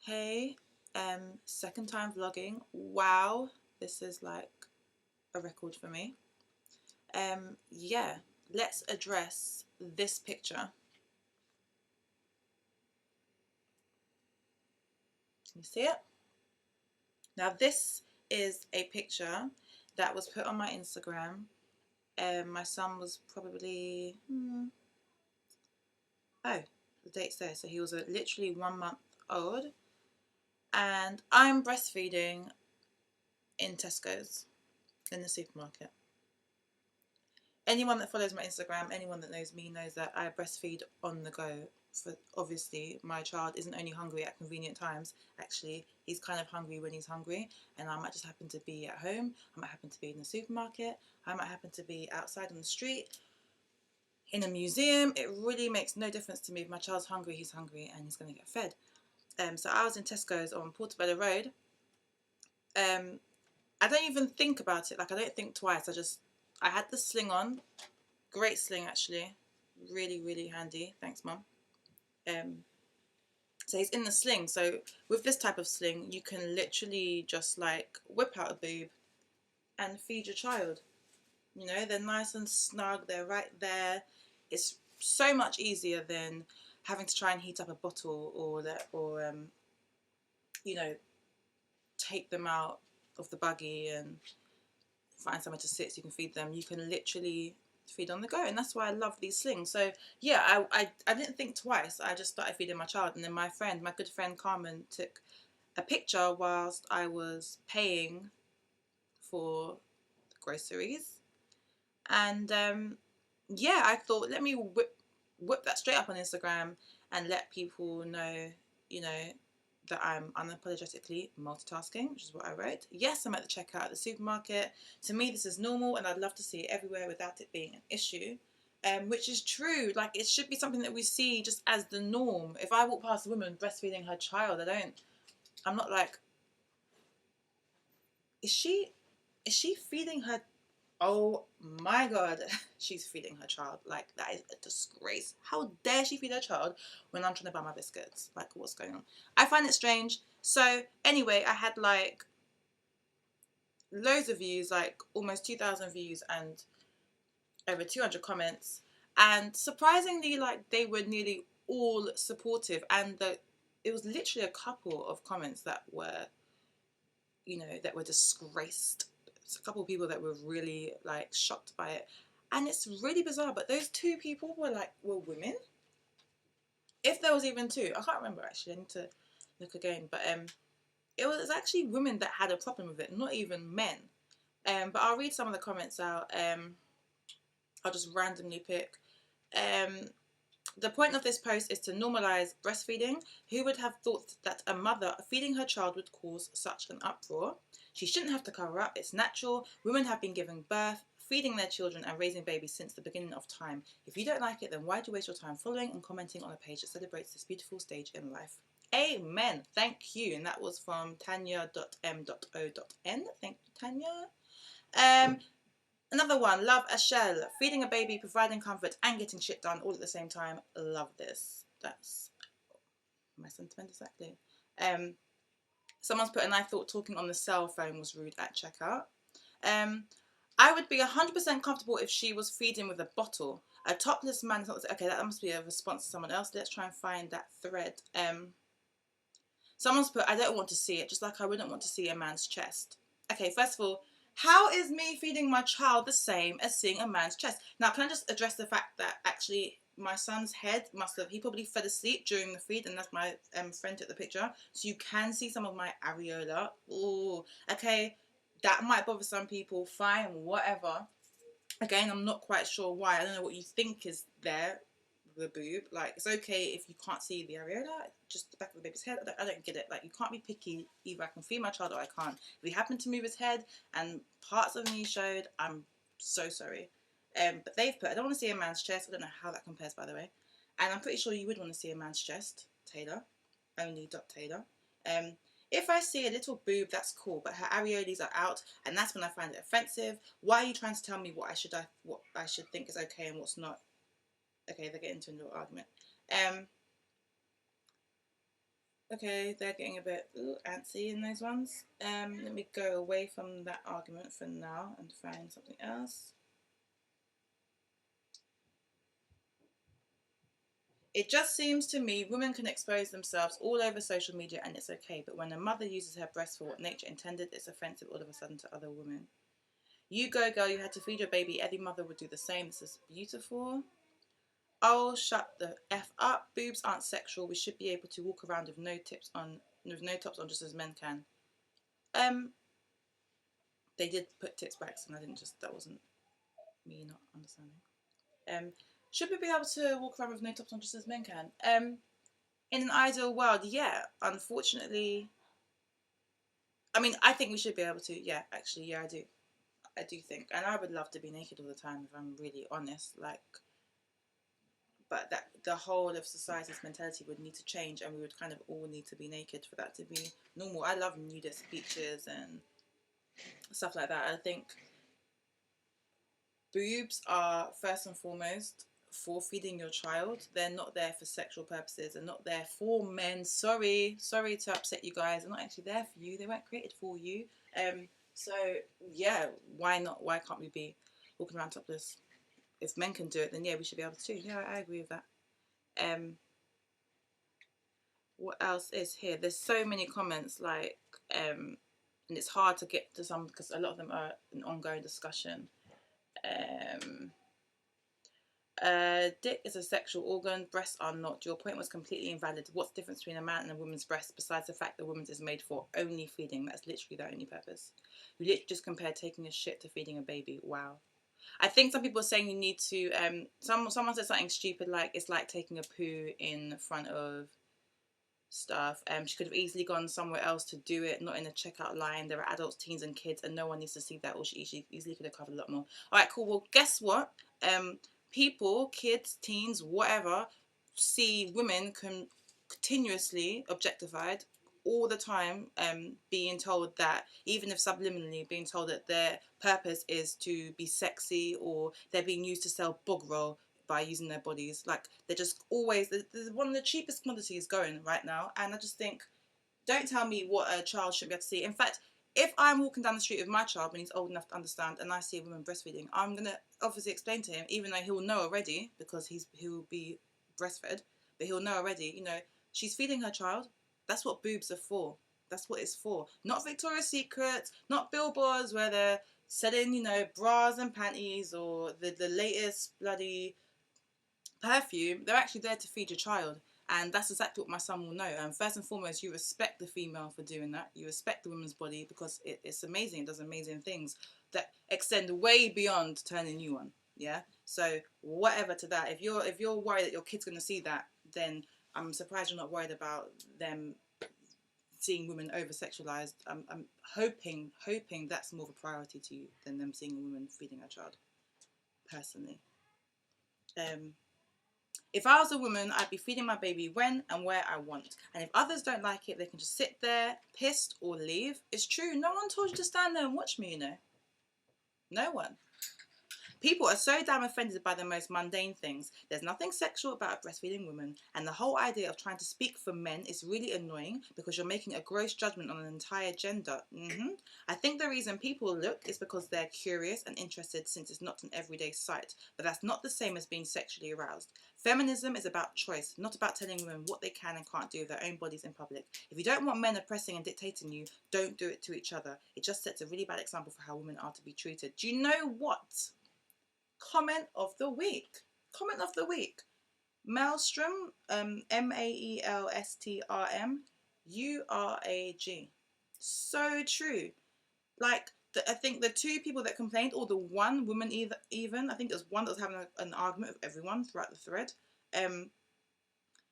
Hey, second time vlogging. Wow, this is like a record for me. Yeah, let's address this picture. Can you see it? Now this is a picture that was put on my Instagram. My son was probably, oh, the date's there. So he was literally 1 month old. And I'm breastfeeding in Tesco's, in the supermarket. Anyone that follows my Instagram, anyone that knows me knows that I breastfeed on the go. For obviously, my child isn't only hungry at convenient times. Actually, he's kind of hungry when he's hungry, and I might just happen to be at home. I might happen to be in the supermarket. I might happen to be outside on the street, in a museum. It really makes no difference to me. If my child's hungry, he's hungry, and he's going to get fed. So I was in Tesco's on Portobello Road. I don't even think about it. Like, I don't think twice. I had the sling on. Great sling, actually. Really, really handy. Thanks, Mum. So he's in the sling. So with this type of sling, you can literally just like whip out a boob and feed your child. You know, they're nice and snug. They're right there. It's so much easier than having to try and heat up a bottle or you know, take them out of the buggy and find somewhere to sit so you can feed them. You can literally feed on the go, and that's why I love these slings. So yeah, I didn't think twice. I just started feeding my child, and then my good friend Carmen, took a picture whilst I was paying for groceries, and yeah, I thought, let me whip that straight up on Instagram and let people know, you know, that I'm unapologetically multitasking, which is what I wrote. Yes, I'm at the checkout at the supermarket. To me, this is normal, and I'd love to see it everywhere without it being an issue. Which is true. Like, it should be something that we see just as the norm. If I walk past a woman breastfeeding her child, I'm not like, is she feeding her? Oh my God, she's feeding her child. Like, that is a disgrace. How dare she feed her child when I'm trying to buy my biscuits? Like, what's going on? I find it strange. So anyway, I had like loads of views, like almost 2,000 views and over 200 comments. And surprisingly, like, they were nearly all supportive. And it was literally a couple of comments that were, you know, that were disgraced. It's a couple of people that were really like shocked by it, and it's really bizarre. But those two people were women. If there was even two, I can't remember actually. I need to look again. But it was actually women that had a problem with it, not even men. But I'll read some of the comments out. I'll just randomly pick. The point of this post is to normalize breastfeeding. Who would have thought that a mother feeding her child would cause such an uproar? She shouldn't have to cover up. It's natural. Women have been giving birth, feeding their children and raising babies since the beginning of time. If you don't like it, then why do you waste your time following and commenting on a page that celebrates this beautiful stage in life? Amen. Thank you. And that was from tanya.m.o.n. Thank you, Tanya. Another one, Love a Shell. Feeding a baby, providing comfort, and getting shit done all at the same time. Love this. That's my sentiment exactly. Someone's put, and I thought talking on the cell phone was rude at checkout. I would be 100% comfortable if she was feeding with a bottle. A topless man is not... Okay, that must be a response to someone else. Let's try and find that thread. Someone's put, I don't want to see it, just like I wouldn't want to see a man's chest. Okay, first of all, how is me feeding my child the same as seeing a man's chest? Now, can I just address the fact that actually my son's head he probably fell asleep during the feed, and that's my friend took the picture. So you can see some of my areola. Ooh, okay, that might bother some people. Fine, whatever. Again, I'm not quite sure why. I don't know what you think is there. The boob, like, it's okay if you can't see the areola, just the back of the baby's head. I don't get it. Like, you can't be picky. Either I can feed my child or I can't. If he happened to move his head and parts of me showed, I'm so sorry. But they've put, I don't want to see a man's chest. I don't know how that compares, by the way. And I'm pretty sure you would want to see a man's chest. Taylor, only Taylor. If I see a little boob, that's cool, but her areolas are out, and that's when I find it offensive. Why are you trying to tell me what I should think is okay and what's not? Okay, they get into a little argument. Okay, they're getting a bit antsy in those ones. Let me go away from that argument for now and find something else. It just seems to me women can expose themselves all over social media and it's okay, but when a mother uses her breast for what nature intended, it's offensive all of a sudden to other women. You go, girl, you had to feed your baby. Every mother would do the same. This is beautiful. Oh, shut the F up. Boobs aren't sexual. We should be able to walk around with no tops on just as men can. Um, they did put tits back, and that wasn't me not understanding. Um, should we be able to walk around with no tops on just as men can? In an ideal world, yeah. Unfortunately, I mean, I think we should be able to. Yeah, actually, yeah, I do. I do think, and I would love to be naked all the time if I'm really honest. Like, but that the whole of society's mentality would need to change, and we would kind of all need to be naked for that to be normal. I love nudist beaches and stuff like that. I think boobs are first and foremost for feeding your child. They're not there for sexual purposes. They're not there for men. Sorry to upset you guys. They're not actually there for you. They weren't created for you. So yeah, why not? Why can't we be walking around topless? If men can do it, then yeah, we should be able to too. Yeah, I agree with that. What else is here? There's so many comments, like, and it's hard to get to some because a lot of them are an ongoing discussion. Um, dick is a sexual organ, breasts are not. Your point was completely invalid. What's the difference between a man and a woman's breast besides the fact that a woman's is made for only feeding? That's literally their only purpose. You literally just compared taking a shit to feeding a baby. Wow. I think some people are saying you need to. Someone said something stupid like it's like taking a poo in front of stuff. She could have easily gone somewhere else to do it, not in a checkout line. There are adults, teens, and kids, and no one needs to see that. Or she easily could have covered a lot more. All right, cool. Well, guess what? People, kids, teens, whatever, see women continuously objectified all the time, being told that, even if subliminally being told that their purpose is to be sexy, or they're being used to sell bog roll by using their bodies. Like, they're just always, they're one of the cheapest commodities going right now. And I just think, don't tell me what a child should be able to see. In fact, if I'm walking down the street with my child when he's old enough to understand and I see a woman breastfeeding, I'm going to obviously explain to him, even though he'll know already because he'll be breastfed, but he'll know already, she's feeding her child. That's what boobs are for. That's what it's for. Not Victoria's Secret, not billboards where they're selling, bras and panties or the latest bloody perfume. They're actually there to feed your child. And that's exactly what my son will know. First and foremost, you respect the female for doing that. You respect the woman's body because it's amazing. It does amazing things that extend way beyond turning you on. Yeah. So whatever to that. If you're worried that your kid's gonna see that, then I'm surprised you're not worried about them seeing women over sexualized. I'm hoping that's more of a priority to you than them seeing a woman feeding her child. Personally. If I was a woman, I'd be feeding my baby when and where I want. And if others don't like it, they can just sit there, pissed, or leave. It's true. No one told you to stand there and watch me, No one. People are so damn offended by the most mundane things. There's nothing sexual about a breastfeeding woman, and the whole idea of trying to speak for men is really annoying because you're making a gross judgment on an entire gender. I think the reason people look is because they're curious and interested, since it's not an everyday sight, but that's not the same as being sexually aroused. Feminism is about choice, not about telling women what they can and can't do with their own bodies in public. If you don't want men oppressing and dictating you, don't do it to each other. It just sets a really bad example for how women are to be treated. Do you know what? Comment of the week. Comment of the week. Maelstrom, Maelstrm, URAG. So true. Like, I think the two people that complained, or the one woman even, I think there's one that was having an argument with everyone throughout the thread.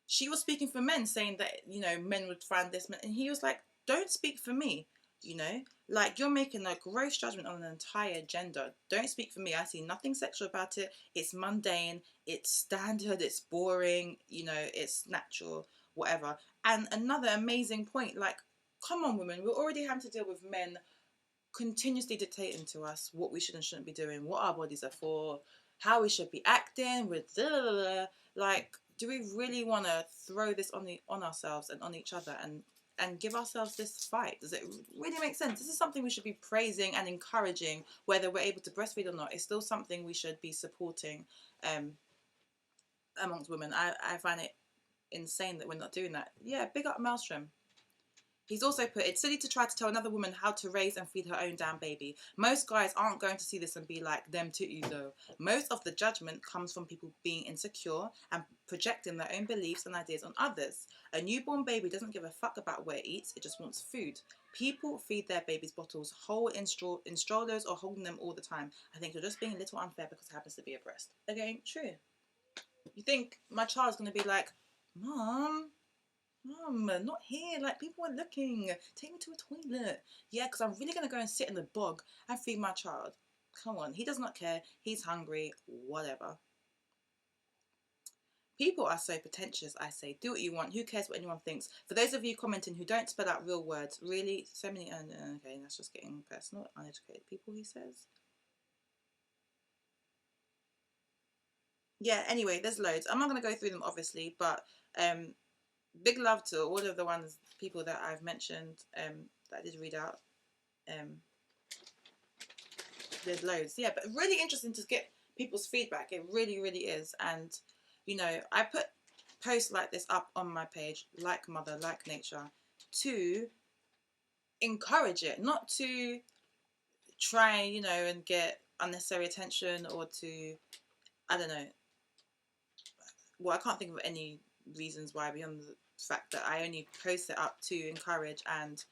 She was speaking for men, saying that, men would find this, and he was like, don't speak for me. Like, you're making a gross judgment on an entire gender. Don't speak for me. I see nothing sexual about it. It's mundane, it's standard, it's boring, it's natural, whatever. And another amazing point, like, come on, women, we're already having to deal with men continuously dictating to us what we should and shouldn't be doing, what our bodies are for, how we should be acting with like, do we really want to throw this on ourselves and on each other and give ourselves this fight? Does it really make sense? This is something we should be praising and encouraging, whether we're able to breastfeed or not. It's still something we should be supporting amongst women. I find it insane that we're not doing that. Yeah, big up Maelstrom. He's also put, it's silly to try to tell another woman how to raise and feed her own damn baby. Most guys aren't going to see this and be like, them titties though. Most of the judgment comes from people being insecure and projecting their own beliefs and ideas on others. A newborn baby doesn't give a fuck about where it eats, it just wants food. People feed their babies bottles whole in strollers or holding them all the time. I think you're just being a little unfair because it happens to be a breast. Again, true. You think my child's going to be like, Mom, not here. Like, people are looking. Take me to a toilet. Yeah, because I'm really going to go and sit in the bog and feed my child. Come on. He does not care. He's hungry. Whatever. People are so pretentious, I say. Do what you want. Who cares what anyone thinks? For those of you commenting who don't spell out real words, really, so many... okay, that's just getting personal. Uneducated people, he says. Yeah, anyway, there's loads. I'm not going to go through them, obviously, but... big love to all of the people that I've mentioned that I did read out. There's loads. Yeah, but really interesting to get people's feedback. It really, really is. And, you know, I put posts like this up on my page, like Mother, like Nature, to encourage it, not to try, you know, and get unnecessary attention or to, I don't know. Well, I can't think of any reasons why beyond the fact that I only post it up to encourage. And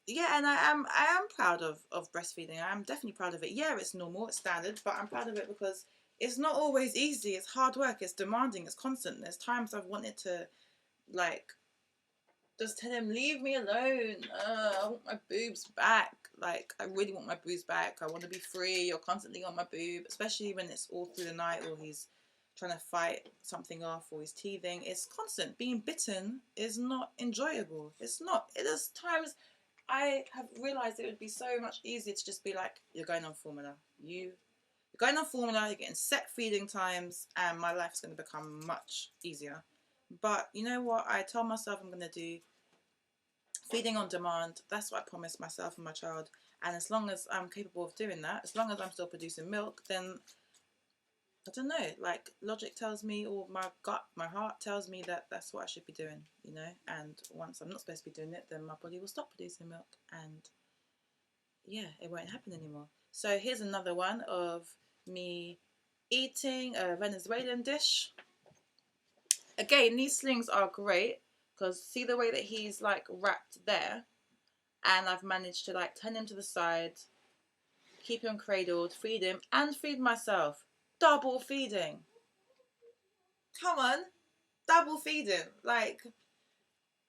yeah, and I am proud of breastfeeding. I am definitely proud of it. Yeah, it's normal, it's standard, but I'm proud of it because it's not always easy. It's hard work, it's demanding, it's constant. There's times I've wanted to like just tell him, leave me alone. I want my boobs back. Like, I really want my boobs back. I want to be free. You're constantly on my boob, especially when it's all through the night or he's trying to fight something off or he's teething. It's constant. Being bitten is not enjoyable. It's not. There's times I have realised it would be so much easier to just be like, you're going on formula. You're going on formula, you're getting set feeding times, and my life's going to become much easier. But you know what? I told myself I'm going to do feeding on demand. That's what I promised myself and my child. And as long as I'm capable of doing that, as long as I'm still producing milk, then I don't know, like logic tells me, or my gut, my heart tells me that that's what I should be doing, you know. And once I'm not supposed to be doing it, then my body will stop producing milk, and yeah, it won't happen anymore. So here's another one of me eating a Venezuelan dish. Again, these slings are great because see the way that he's like wrapped there, and I've managed to like turn him to the side, keep him cradled, feed him, and feed myself. Double feeding. Come on, double feeding. Like,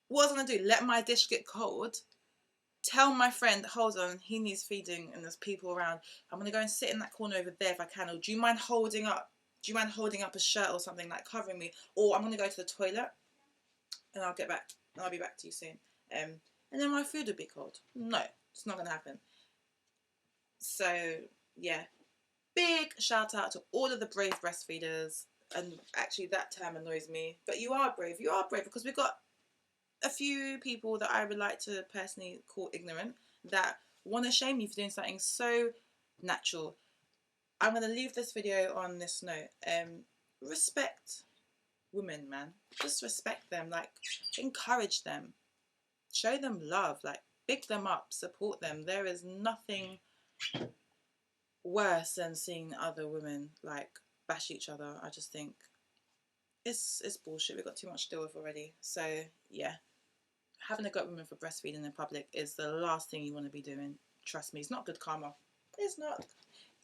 what was I gonna do? Let my dish get cold? Tell my friend, hold on, he needs feeding and there's people around. I'm gonna go and sit in that corner over there if I can. Or do you mind holding up? Do you mind holding up a shirt or something, like covering me? Or I'm gonna go to the toilet and I'll get back. And I'll be back to you soon. And then my food will be cold. No, it's not gonna happen. So yeah, big shout out to all of the brave breastfeeders. And actually that term annoys me, but you are brave because we've got a few people that I would like to personally call ignorant that want to shame you for doing something so natural. I'm going to leave this video on this note. Respect women, man. Just respect them, like encourage them, show them love, like big them up, support them. There is nothing worse than seeing other women like bash each other. I just think it's bullshit. We've got too much to deal with already. So yeah, having a go at women for breastfeeding in public is the last thing you want to be doing. Trust me, it's not good karma. It's not.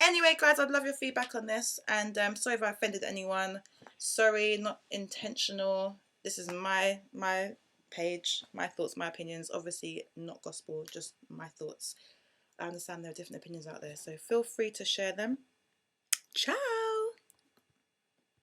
Anyway, guys, I'd love your feedback on this, and sorry if I offended anyone. Sorry, not intentional. This is my page, my thoughts, my opinions. Obviously not gospel, just my thoughts. I understand there are different opinions out there, so feel free to share them. Ciao.